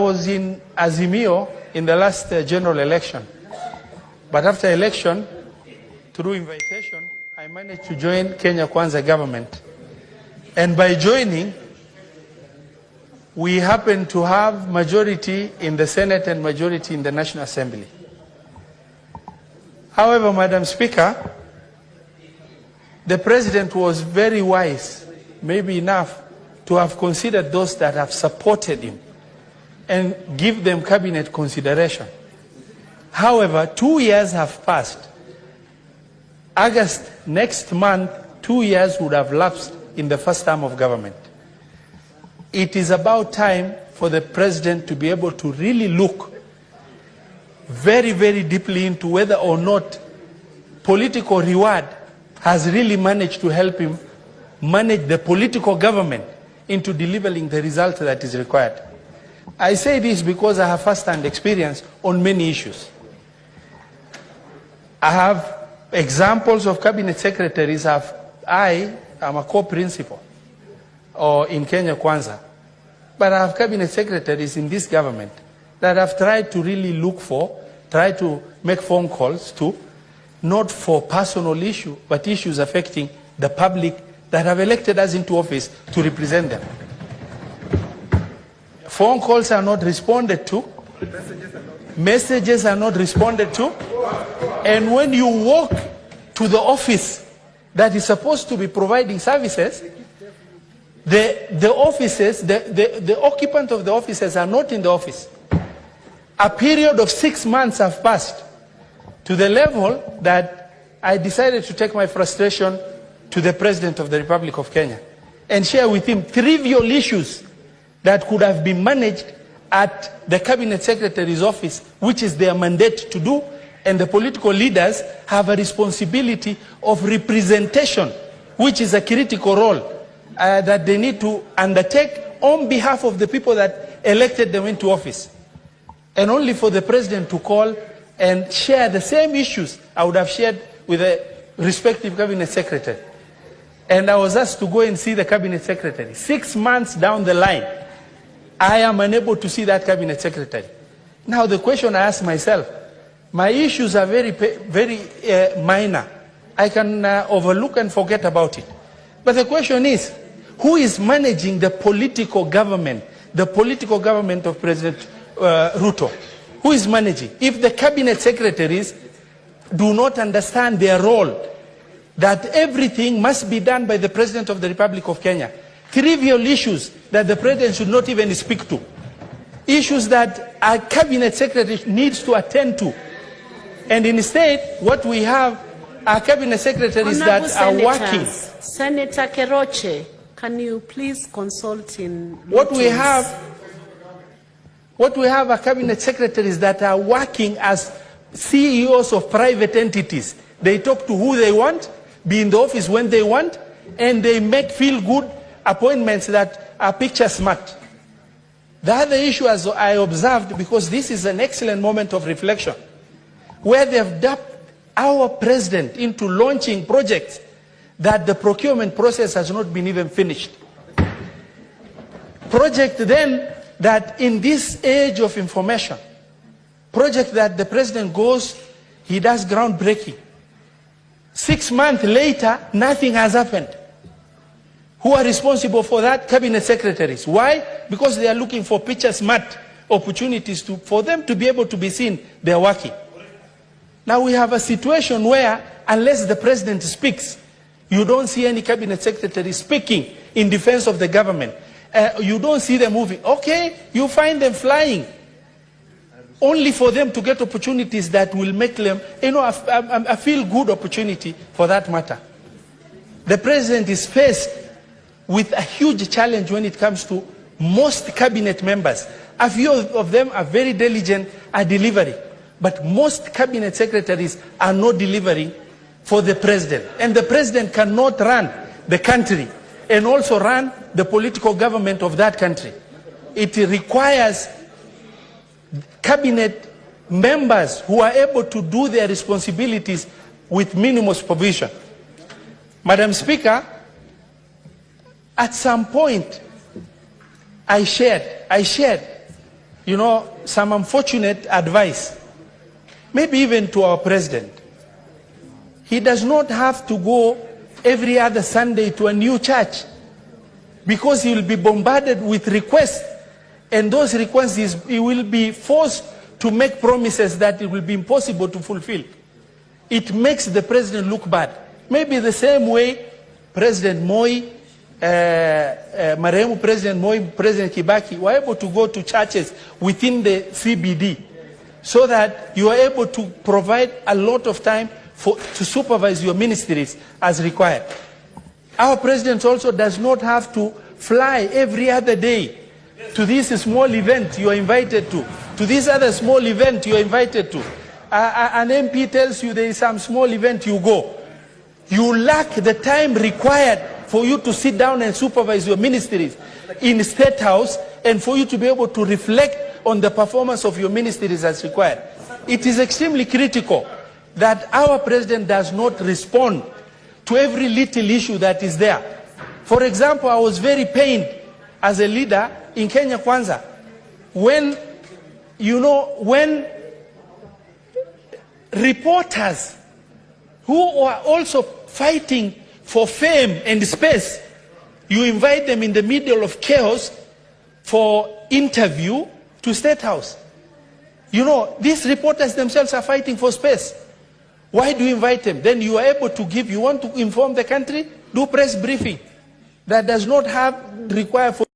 was in Azimio in the last general election. But after election, through invitation, I managed to join Kenya Kwanza government. And by joining, we happen to have majority in the Senate and majority in the National Assembly. However, Madam Speaker, the President was very wise, maybe enough, to have considered those that have supported him and give them cabinet consideration. However, 2 years have passed. August next month, 2 years would have lapsed in the first term of government. It is about time for the President to be able to really look very, very deeply into whether or not political reward has really managed to help him manage the political government into delivering the result that is required. I say this because I have first-hand experience on many issues. I have examples of cabinet secretaries. I am a co-principal in Kenya Kwanza, but I have cabinet secretaries in this government that have tried to really look for, try to make phone calls to, not for personal issue, but issues affecting the public that have elected us into office to represent them. Phone calls are not responded to. Messages are not responded to. And when you walk to the office that is supposed to be providing services, the offices, the occupant of the offices are not in the office. A period of 6 months have passed, to the level that I decided to take my frustration to the President of the Republic of Kenya and share with him trivial issues that could have been managed at the Cabinet Secretary's office, which is their mandate to do, and the political leaders have a responsibility of representation, which is a critical role that they need to undertake on behalf of the people that elected them into office. And only for the President to call and share the same issues I would have shared with the respective Cabinet Secretary. And I was asked to go and see the Cabinet Secretary. 6 months down the line, I am unable to see that Cabinet Secretary. Now the question I ask myself, my issues are very minor. I can overlook and forget about it. But the question is, who is managing the political government of President Ruto? Who is managing? If the Cabinet Secretaries do not understand their role, that everything must be done by the President of the Republic of Kenya, trivial issues that the President should not even speak to, issues that a Cabinet Secretary needs to attend to. And instead, what we have are Cabinet Secretaries that are working. Senator Keroche, can you please consult in meetings? What we have are Cabinet Secretaries that are working as CEOs of private entities. They talk to who they want, be in the office when they want, and they make feel-good appointments that are picture smart. The other issue, as I observed, because this is an excellent moment of reflection, where they have dubbed our President into launching projects that the procurement process has not been even finished. Project then that in this age of information, project that the President goes, he does groundbreaking. 6 months later, nothing has happened. Who are responsible for that? Cabinet Secretaries. Why? Because they are looking for picture smart opportunities for them to be able to be seen they are working. Now we have a situation where, unless the President speaks, you don't see any Cabinet Secretary speaking in defense of the government. You don't see them moving. Okay, you find them flying, only for them to get opportunities that will make them, a feel-good opportunity for that matter. The President is faced with a huge challenge when it comes to most cabinet members. A few of them are very diligent at delivery, but most cabinet secretaries are not delivering for the President. And the President cannot run the country and also run the political government of that country. It requires cabinet members who are able to do their responsibilities with minimum supervision. Madam Speaker, at some point I shared some unfortunate advice, maybe even to our president. He does not have to go every other Sunday to a new church, because he will be bombarded with requests, and those requests he will be forced to make promises that it will be impossible to fulfill. It makes the president look bad. Maybe the same way President Moi, Marehemu President Moi, President Kibaki were able to go to churches within the CBD, so that you are able to provide a lot of time to supervise your ministries as required. Our president also does not have to fly every other day to this small event you are invited to this other small event you are invited to. An MP tells you there is some small event, you go. You lack the time required for you to sit down and supervise your ministries in State House, and for you to be able to reflect on the performance of your ministries as required. It is extremely critical that our president does not respond to every little issue that is there. For example, I was very pained as a leader in Kenya Kwanza when reporters who are also fighting for fame and space, you invite them in the middle of chaos for interview to State House. These reporters themselves are fighting for space. Why do you invite them? Then you are able to you want to inform the country, do press briefing that does not require for